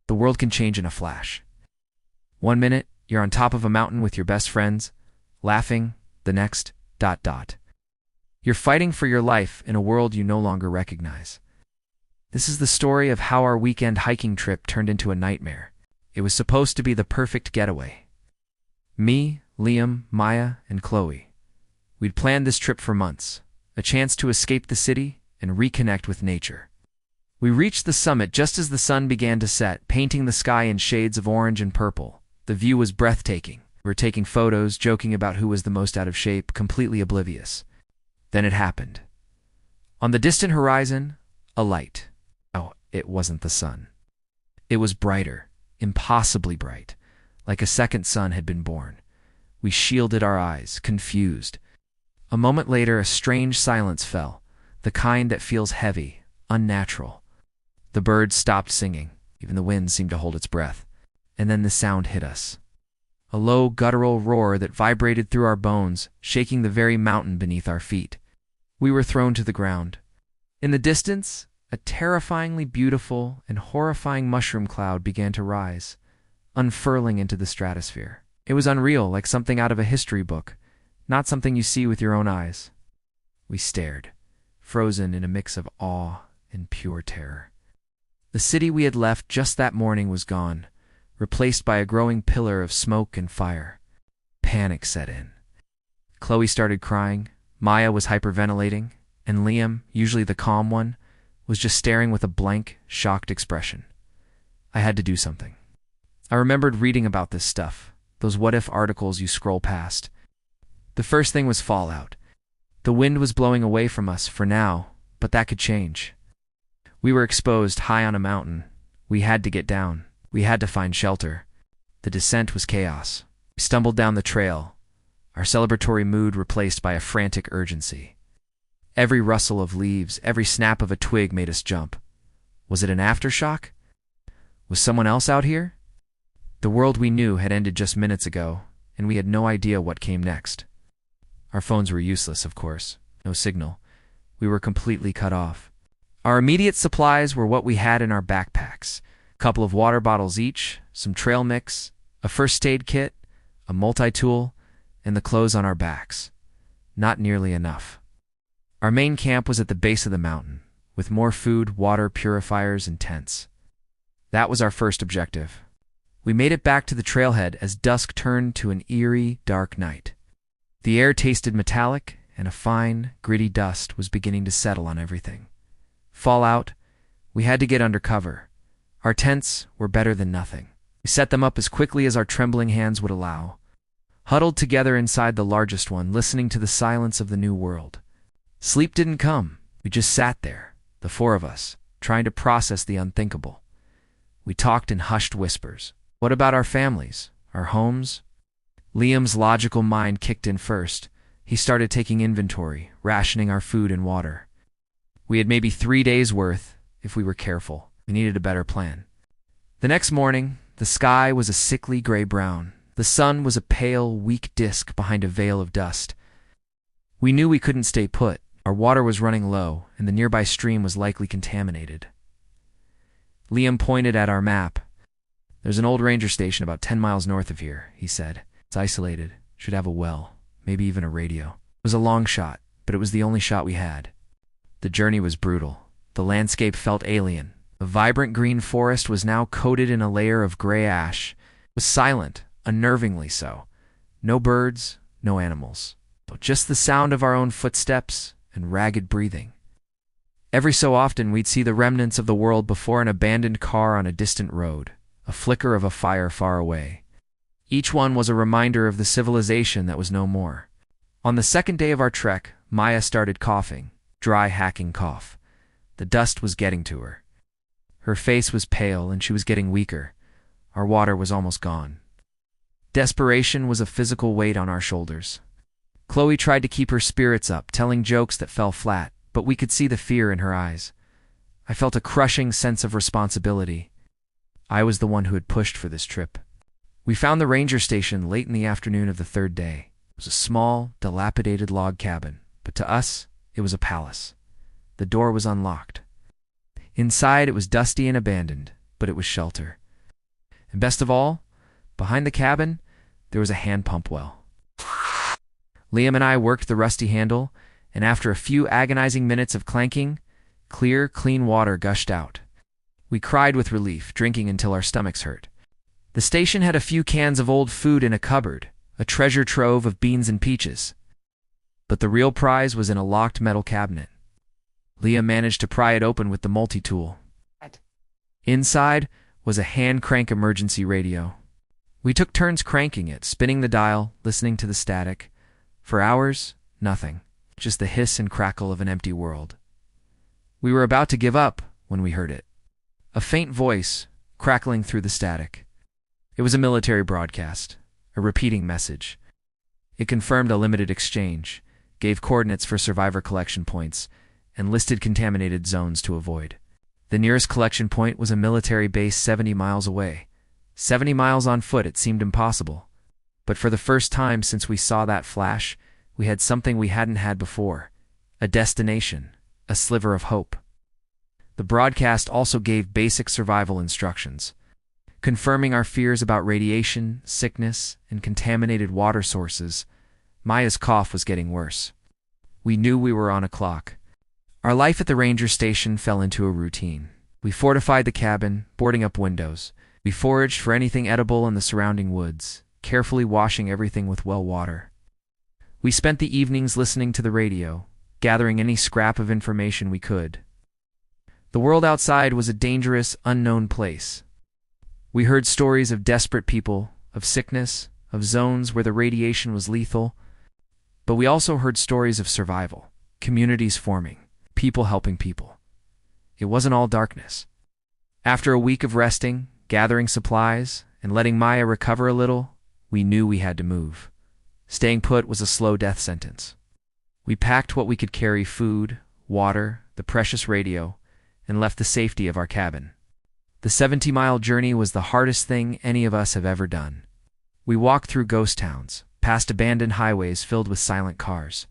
The world can change in a flash. One minute, you're on top of a mountain with your best friends, laughing, the next, ... You're fighting for your life in a world you no longer recognize. This is the story of how our weekend hiking trip turned into a nightmare. It was supposed to be the perfect getaway. Me, Liam, Maya, and Chloe. We'd planned this trip for months, a chance to escape the city and reconnect with nature. We reached the summit just as the sun began to set, painting the sky in shades of orange and purple. The view was breathtaking. We were taking photos, joking about who was the most out of shape, completely oblivious. Then it happened. On the distant horizon, a light. Oh, it wasn't the sun. It was brighter, impossibly bright, like a second sun had been born. We shielded our eyes, confused. A moment later, a strange silence fell, the kind that feels heavy, unnatural. The birds stopped singing, even the wind seemed to hold its breath. And then the sound hit us. A low, guttural roar that vibrated through our bones, shaking the very mountain beneath our feet. We were thrown to the ground. In the distance, a terrifyingly beautiful and horrifying mushroom cloud began to rise, unfurling into the stratosphere. It was unreal, like something out of a history book, not something you see with your own eyes. We stared, frozen in a mix of awe and pure terror. The city we had left just that morning was gone, replaced by a growing pillar of smoke and fire. Panic set in. Chloe started crying, Maya was hyperventilating, and Liam, usually the calm one, was just staring with a blank, shocked expression. I had to do something. I remembered reading about this stuff, those what-if articles you scroll past. The first thing was fallout. The wind was blowing away from us for now, but that could change. We were exposed high on a mountain. We had to get down. We had to find shelter. The descent was chaos. We stumbled down the trail, our celebratory mood replaced by a frantic urgency. Every rustle of leaves, every snap of a twig made us jump. Was it an aftershock? Was someone else out here? The world we knew had ended just minutes ago, and we had no idea what came next. Our phones were useless, of course. No signal. We were completely cut off. Our immediate supplies were what we had in our backpacks. A couple of water bottles each, some trail mix, a first aid kit, a multi-tool, and the clothes on our backs. Not nearly enough. Our main camp was at the base of the mountain, with more food, water, purifiers, and tents. That was our first objective. We made it back to the trailhead as dusk turned to an eerie, dark night. The air tasted metallic, and a fine, gritty dust was beginning to settle on everything. Fallout, we had to get under cover. Our tents were better than nothing. We set them up as quickly as our trembling hands would allow. Huddled together inside the largest one, listening to the silence of the new world. Sleep didn't come. We just sat there, the four of us, trying to process the unthinkable. We talked in hushed whispers. What about our families? Our homes? Liam's logical mind kicked in first. He started taking inventory, rationing our food and water. We had maybe 3 days' worth, if we were careful. We needed a better plan. The next morning, the sky was a sickly gray-brown. The sun was a pale, weak disk behind a veil of dust. We knew we couldn't stay put. Our water was running low, and the nearby stream was likely contaminated. Liam pointed at our map. There's an old ranger station about 10 miles north of here, he said. It's isolated, should have a well, maybe even a radio. It was a long shot, but it was the only shot we had. The journey was brutal. The landscape felt alien. The vibrant green forest was now coated in a layer of gray ash. It was silent, unnervingly so. No birds, no animals. Just the sound of our own footsteps and ragged breathing. Every so often we'd see the remnants of the world before an abandoned car on a distant road, a flicker of a fire far away. Each one was a reminder of the civilization that was no more. On the second day of our trek, Maya started coughing, dry, hacking cough. The dust was getting to her. Her face was pale and she was getting weaker. Our water was almost gone. Desperation was a physical weight on our shoulders. Chloe tried to keep her spirits up, telling jokes that fell flat, but we could see the fear in her eyes. I felt a crushing sense of responsibility. I was the one who had pushed for this trip. We found the ranger station late in the afternoon of the third day. It was a small, dilapidated log cabin, but to us, it was a palace. The door was unlocked. Inside, it was dusty and abandoned, but it was shelter. And best of all, behind the cabin, there was a hand pump well. Liam and I worked the rusty handle, and after a few agonizing minutes of clanking, clear, clean water gushed out. We cried with relief, drinking until our stomachs hurt. The station had a few cans of old food in a cupboard, a treasure trove of beans and peaches. But the real prize was in a locked metal cabinet. Liam managed to pry it open with the multi-tool. Inside was a hand-crank emergency radio. We took turns cranking it, spinning the dial, listening to the static. For hours, nothing, just the hiss and crackle of an empty world. We were about to give up when we heard it. A faint voice, crackling through the static. It was a military broadcast, a repeating message. It confirmed a limited exchange, gave coordinates for survivor collection points, and listed contaminated zones to avoid. The nearest collection point was a military base 70 miles away. 70 miles on foot, it seemed impossible. But for the first time since we saw that flash, we had something we hadn't had before. A destination, a sliver of hope. The broadcast also gave basic survival instructions, confirming our fears about radiation, sickness, and contaminated water sources. Maya's cough was getting worse. We knew we were on a clock. Our life at the ranger station fell into a routine. We fortified the cabin, boarding up windows. We foraged for anything edible in the surrounding woods, carefully washing everything with well water. We spent the evenings listening to the radio, gathering any scrap of information we could. The world outside was a dangerous, unknown place. We heard stories of desperate people, of sickness, of zones where the radiation was lethal. But we also heard stories of survival, communities forming, people helping people. It wasn't all darkness. After a week of resting, gathering supplies, and letting Maya recover a little, we knew we had to move. Staying put was a slow death sentence. We packed what we could carry: food, water, the precious radio, and left the safety of our cabin. The 70-mile journey was the hardest thing any of us have ever done. We walked through ghost towns, past abandoned highways filled with silent cars.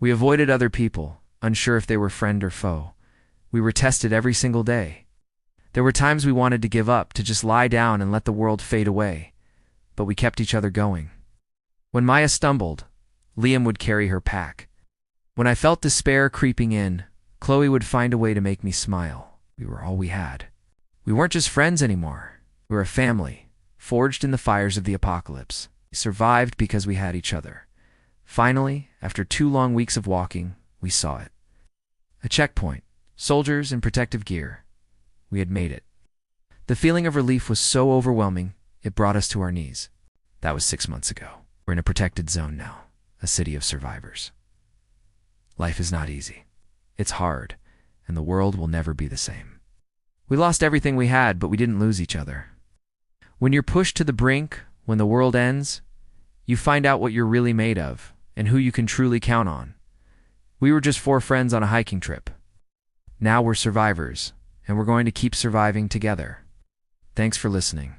We avoided other people, unsure if they were friend or foe. We were tested every single day. There were times we wanted to give up, to just lie down and let the world fade away. But we kept each other going. When Maya stumbled, Liam would carry her pack. When I felt despair creeping in, Chloe would find a way to make me smile. We were all we had. We weren't just friends anymore. We were a family, forged in the fires of the apocalypse. We survived because we had each other. Finally, after 2 long weeks of walking, we saw it. A checkpoint, soldiers in protective gear. We had made it. The feeling of relief was so overwhelming, it brought us to our knees. That was 6 months ago. We're in a protected zone now, a city of survivors. Life is not easy. It's hard, and the world will never be the same. We lost everything we had, but we didn't lose each other. When you're pushed to the brink, when the world ends, you find out what you're really made of and who you can truly count on. We were just 4 friends on a hiking trip. Now we're survivors, and we're going to keep surviving together. Thanks for listening.